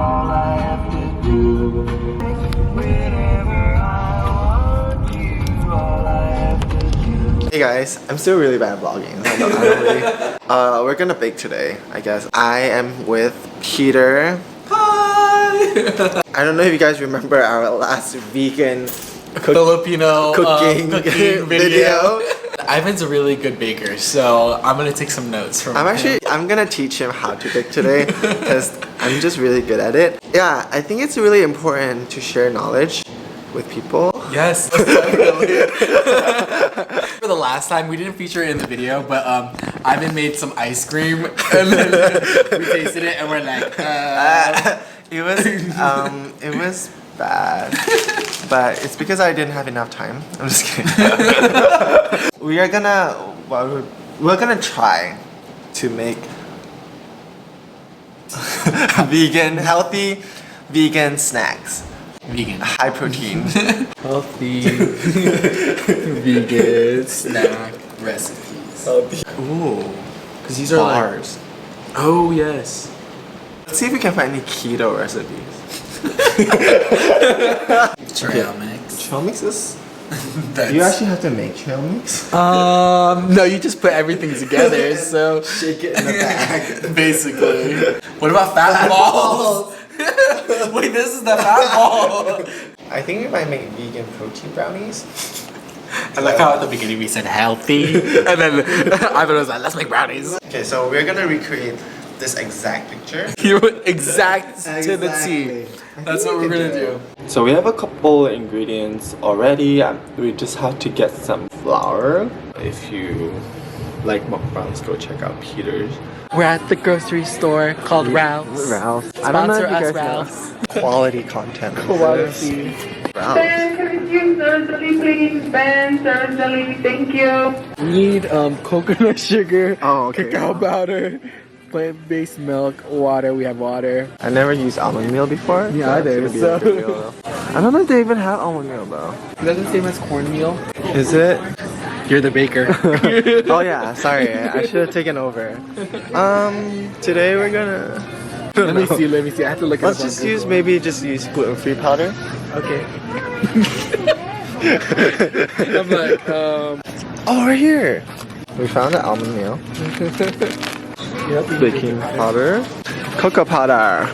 all I have to do. Whenever I want you, all I have to do. Hey guys, I'm still really bad at vlogging. We're gonna bake today, I guess. I am with Peter. Hi! I don't know if you guys remember our last vegan Filipino cooking video. Ivan's a really good baker, so I'm gonna take some notes from him. I'm gonna teach him how to bake today because I'm just really good at it. Yeah, I think it's really important to share knowledge with people. Yes, definitely. For the last time, we didn't feature it in the video, but Ivan made some ice cream and then we tasted it and we're like, it was bad, but it's because I didn't have enough time. I'm just kidding. We're gonna try to make healthy vegan snacks. Vegan. High protein. Healthy vegan snack recipes. Ooh. Because these are bars. like... Oh, yes. Let's see if we can find any keto recipes. Trail mix. Trail mix is... Do you actually have to make trail mix? No, you just put everything together, so... Shake it in the bag. Basically. What about fat balls? Wait, this is the fat ball. I think we might make vegan protein brownies. I like how at the beginning we said healthy, and then Ivan was like, let's make brownies. Okay, so we're gonna recreate this exact picture. Exact to the T. That's what we're gonna do. So we have a couple ingredients already. We just have to get some flour. If you like mukbangs, go check out Peter's. We're at the grocery store called Ralph's. Ralph's. I don't know if you guys know. Quality content. Quality. Ralph's. Ben, can you use jelly, please? Ben, jelly, thank you. We need coconut sugar, Oh, okay. cacao powder, plant-based milk, water. We have water. I never used almond meal before. Yeah, either, It's gonna be a good meal, though. I don't know if they even have almond meal though. Is that the same as cornmeal? Is it? You're the baker. Oh yeah, sorry. I should have taken over. Today we're gonna... Let me see. I have to look at Let's just use gluten-free powder. Okay. I'm like, Oh, we're here! We found the almond meal. Baking powder. Cocoa powder.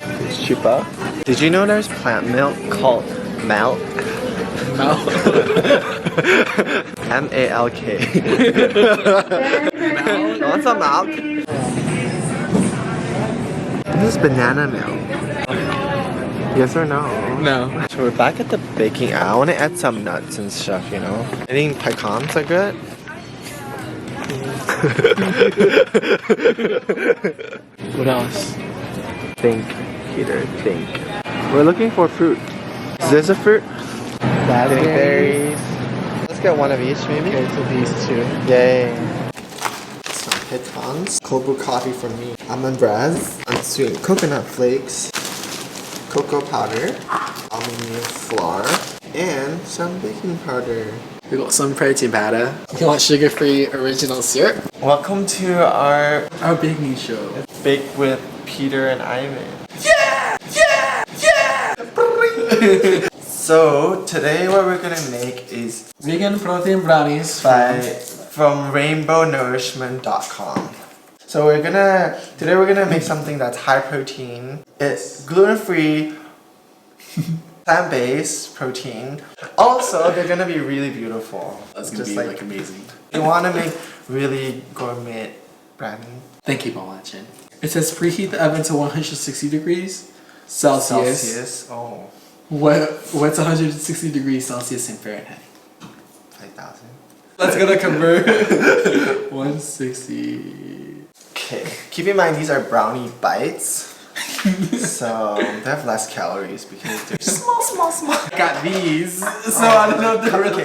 It's cheaper. Did you know there's plant milk called milk? M-A-L-K. Want some milk? This is banana milk. Yes or no? no. So we're back at the baking. I want to add some nuts and stuff, you know. I think pecans are good. What else? Think, Peter, think. We're looking for fruit. Is this a fruit? Berries. Let's get one of each, maybe. Okay, so these two. Yay. Some pecans. Cold brew coffee for me. Almond breads. Unsweetened coconut flakes. Cocoa powder. Almond meal flour. And some baking powder. We got some protein powder. You want sugar-free original syrup? Welcome to our baking show. Bake with Peter and Ivan. Yeah! Yeah! Yeah! So today what we're gonna make is Vegan protein brownies from rainbownourishment.com. So today we're gonna make something that's high protein. It's gluten-free, plant-based protein. Also, they're gonna be really beautiful. That's gonna be like amazing. You wanna make really gourmet brownie. Thank you for watching. It says preheat the oven to 160 degrees Celsius. Oh. What's 160 degrees Celsius in Fahrenheit? 5,000. Let's gonna convert 160. Okay. Keep in mind these are brownie bites. So they have less calories because they're small. I got these, so I don't know if they're really...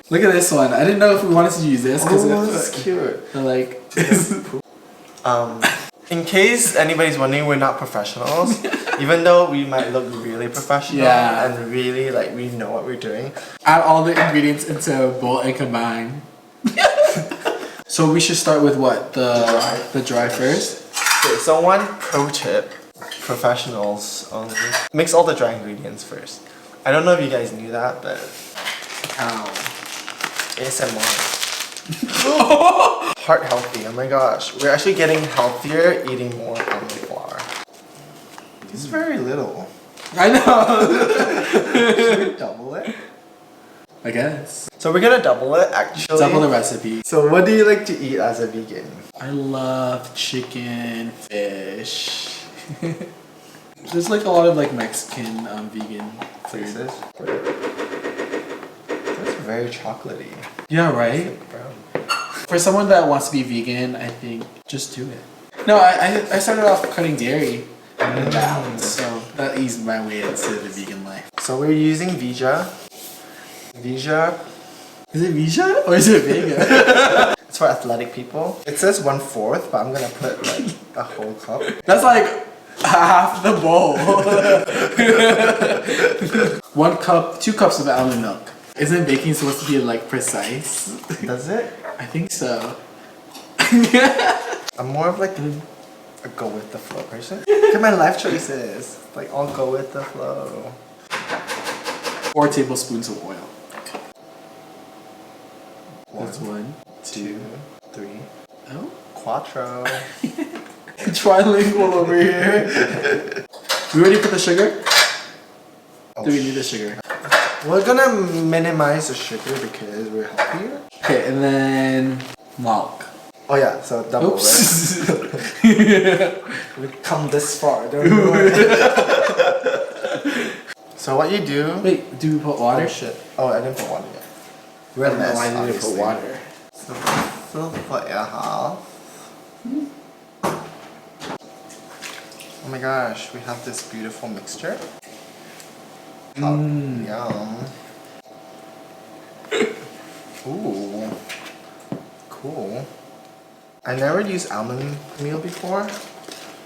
Look at this one. I didn't know if we wanted to use this because this is cute. Like, in case anybody's wondering, we're not professionals. Even though we might look really professional and really like we know what we're doing. Add all the ingredients into a bowl and combine. So we should start with what? The dry first? Okay, so one pro tip professionals only. Mix all the dry ingredients first. I don't know if you guys knew that, but Ow. ASMR. Heart healthy, oh my gosh. We're actually getting healthier eating more almond flour. This is very little. I know. Should we double it? I guess. So we're gonna double it actually. Double the recipe. So what do you like to eat as a vegan? I love chicken, fish. There's like a lot of like Mexican vegan Places. food. That's very chocolatey. Yeah, right? Like brown. For someone that wants to be vegan, I think just do it. No, I started off cutting dairy and that, so that eased my way into the vegan life. So we're using Vija. Vija. Is it Vija or is it Vega? It's for athletic people. It says 1/4, but I'm gonna put like a whole cup. That's like half the bowl. 1 cup, 2 cups of almond milk. Isn't baking supposed to be like precise? Does it? I think so. I'm more of like a go with the flow person. Look at my life choices. Like I'll go with the flow. 4 tablespoons of oil. That's 1, 2, 3. Oh. Quattro. Trilingual over here. We already put the sugar? Oh, Do we need the sugar? We're gonna minimize the sugar because we're healthier. Okay, and then milk. Oh yeah, so double, Oops. right? We've come this far, don't we? So what you do... Wait, do we put water? Oh shit. Oh, I didn't put water yet. We're I don't know less, why I didn't obviously. put water. So put a half. Oh my gosh, we have this beautiful mixture. Yum. Ooh. Cool. I never used almond meal before.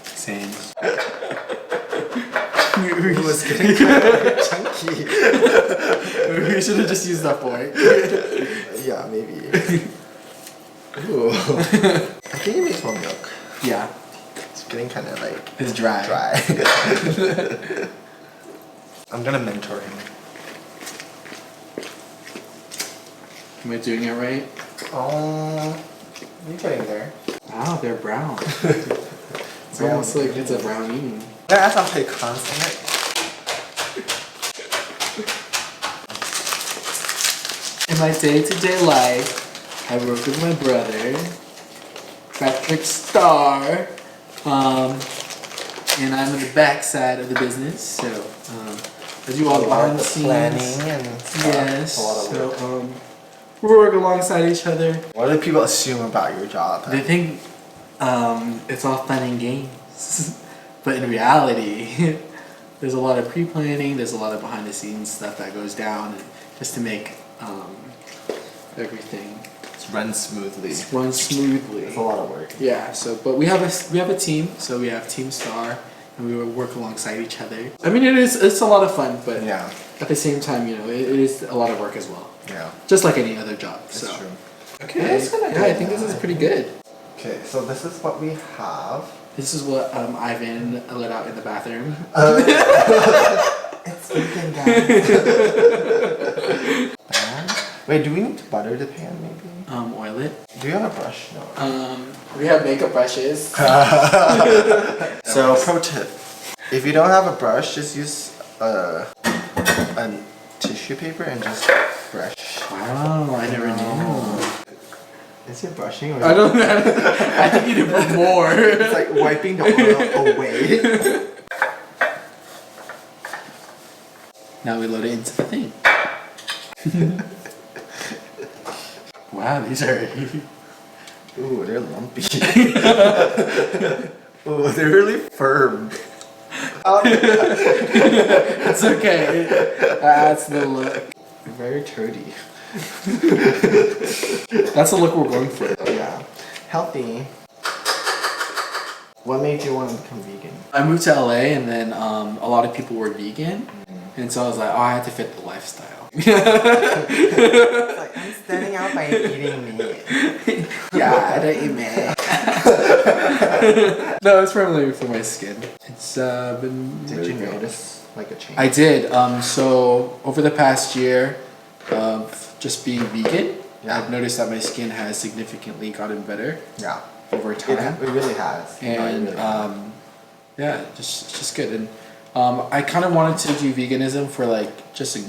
Same. It was getting kind of chunky. We should have just used that fork. Yeah, maybe. Ooh. I think it needs more milk. Yeah, It's getting kind of like it's dry. I'm gonna mentor him. Am I doing it right? Oh, you're getting there. Wow, they're brown. It's Brown. almost like it's a brownie. Can I add some pecans in it? In my day-to-day life, I work with my brother, Patrick Starr, and I'm on the back side of the business, so I do all the behind the scenes. Planning and stuff. Yes, A lot of work. so we work alongside each other. What do people assume about your job? They think it's all fun and games, but in reality, there's a lot of pre-planning, there's a lot of behind-the-scenes stuff that goes down just to make everything Run smoothly. run smoothly. It's a lot of work. Yeah. So, but we have a team. So we have Team Star, and we work alongside each other. I mean, it's a lot of fun, but Yeah, at the same time, it is a lot of work as well. yeah, Just like any other job. it's So. true. Okay. That's kinda Yeah, good, I think this is pretty good. Okay, so this is what we have. This is what Ivan let out in the bathroom. It's vegan, guys. Pan? Wait, do we need to butter the pan maybe? Oil it. Do you have a brush? No. We have makeup brushes. So, pro tip. If you don't have a brush, just use a tissue paper and just brush. Wow, I never knew. Is it brushing or I don't know. I think you need to put more. it's like wiping the oil away? Now we load it into the thing. Wow, these are... Ooh, they're lumpy. Ooh, they're really firm. It's okay. That's the look. Very turdy. That's the look we're going for. Yeah. Healthy. What made you want to become vegan? I moved to LA and then a lot of people were vegan. And so I was like, oh, I had to fit the lifestyle. Like, I'm standing out by eating meat. Yeah, I don't eat meat. No, it's primarily for my skin. It's been Did really you good. notice like a change? I did. So over the past year of just being vegan, Yeah. I've noticed that my skin has significantly gotten better Yeah. over time. It really has. No, it And really has. yeah, just good. And I kind of wanted to do veganism for like just a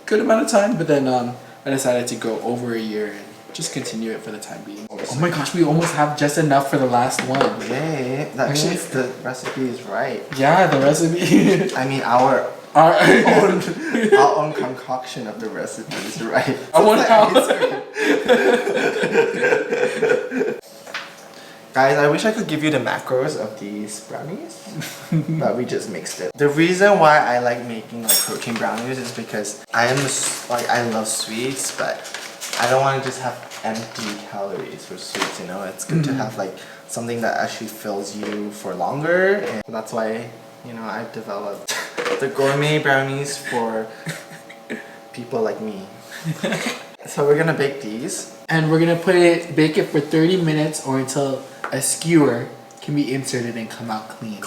good amount of time, but then I decided to go over a year and just continue it for the time being. Oh my gosh, we almost have just enough for the last one. Yay! Actually, the recipe is right. Yeah, the recipe. I mean, our Our own concoction of the recipe is right. I want how. Guys, I wish I could give you the macros of these brownies, but we just mixed it. The reason why I like making like protein brownies is because I love sweets, but I don't want to just have empty calories for sweets, you know? It's good to have like something that actually fills you for longer, and that's why, you know, I've developed the gourmet brownies for people like me. So we're gonna bake these. And we're gonna bake it for 30 minutes or until a skewer can be inserted and come out clean.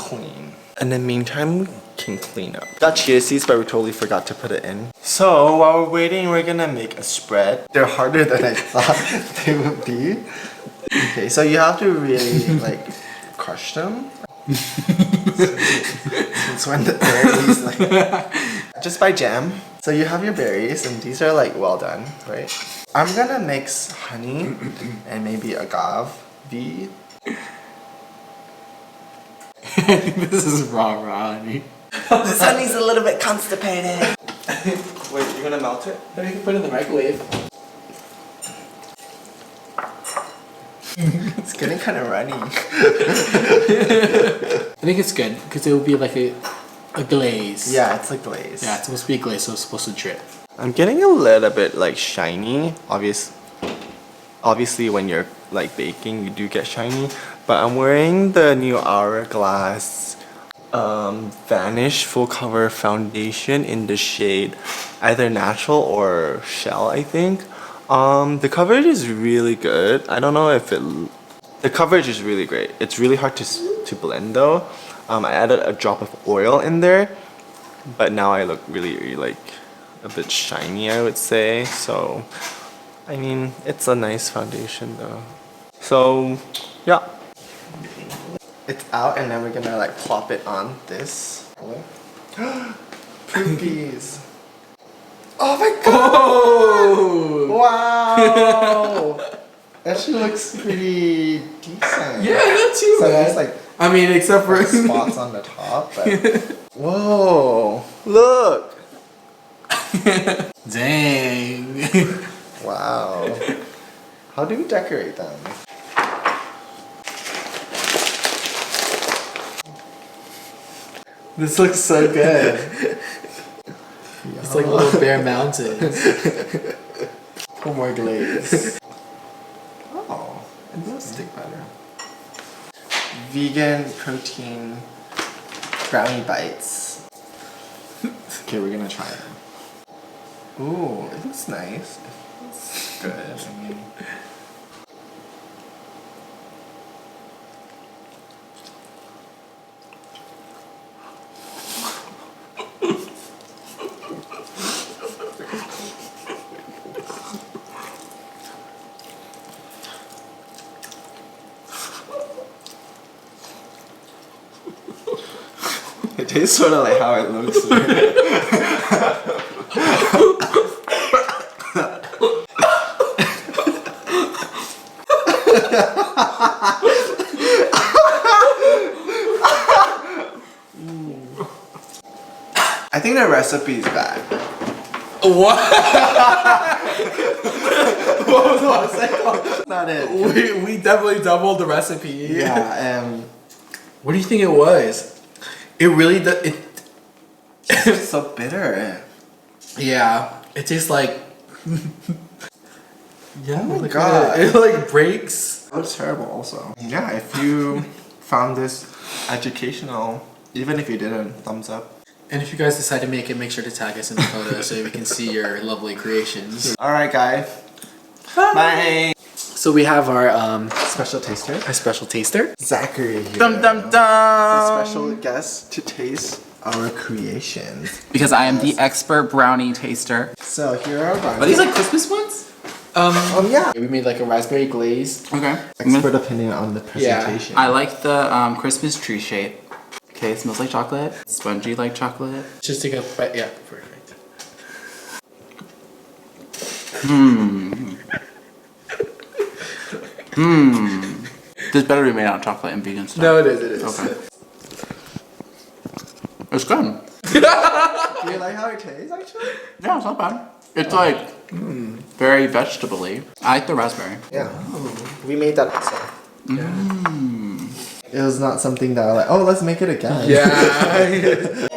In the meantime, we can clean up. Got chia seeds, but we totally forgot to put it in. So while we're waiting, we're gonna make a spread. They're harder than I thought they would be. Okay, so you have to really like crush them. Since when the berries like just buy jam. So you have your berries, and these are like well done, right? I'm gonna mix honey and maybe agave. This is raw honey. This honey's a little bit constipated. Wait, you're gonna melt it? Then you can put it in the microwave. It's getting kind of runny. I think it's good because it will be like a glaze. Yeah, it's like glaze. Yeah, it's supposed to be a glaze, so it's supposed to drip. I'm getting a little bit like shiny. Obviously, when you're like baking, you do get shiny. But I'm wearing the new Hourglass Vanish Full Cover Foundation in the shade either natural or shell, I think. The coverage is really good. I don't know if the coverage is really great. It's really hard to blend though. I added a drop of oil in there, but now I look really like a bit shiny, I would say. So I mean, it's a nice foundation though. So yeah, it's out, and then we're gonna like plop it on this. Poopies. Oh my god! Oh! Wow! Actually looks pretty decent. Yeah, not too So bad. there's like I mean, except for spots on the top, but whoa! Look! Dang. Wow. How do we decorate them? This looks so good. It's like little bare mountains. Pour more glaze. Oh, it does stick better. Vegan protein brownie bites. Okay, we're gonna try them. Ooh, it looks nice. It looks good. I mean, it tastes sort of like how it looks. I think the recipe is bad. What? What was the second? Not it. We definitely doubled the recipe. Yeah, What do you think it was? It really does. it's so bitter. Yeah, it tastes like. Yeah, Oh my look god. at it. It like breaks. It looks terrible also. Yeah, if you found this educational, even if you didn't, thumbs up. And if you guys decide to make it, make sure to tag us in the photo so we can see your lovely creations. Alright guys. Bye. So we have our Special taster. special taster. Zachary here. Dum dum A dum. special guest to taste our creations. Because I am the expert brownie taster. So here are our brownies. Are these like Christmas ones? Yeah. We made like a raspberry glaze. Okay. Expert opinion on the presentation. I like the Christmas tree shape. Okay, it smells like chocolate. Spongy like chocolate. Just take a bite. Yeah, perfect. This better be made out of chocolate and vegan stuff. No, it is. It is. Okay. It's good. Do you like how it tastes actually? Yeah, it's not bad. It's like very vegetable-y. I like the raspberry. Yeah. We made that also. It was not something that I like, oh, let's make it again. Yeah.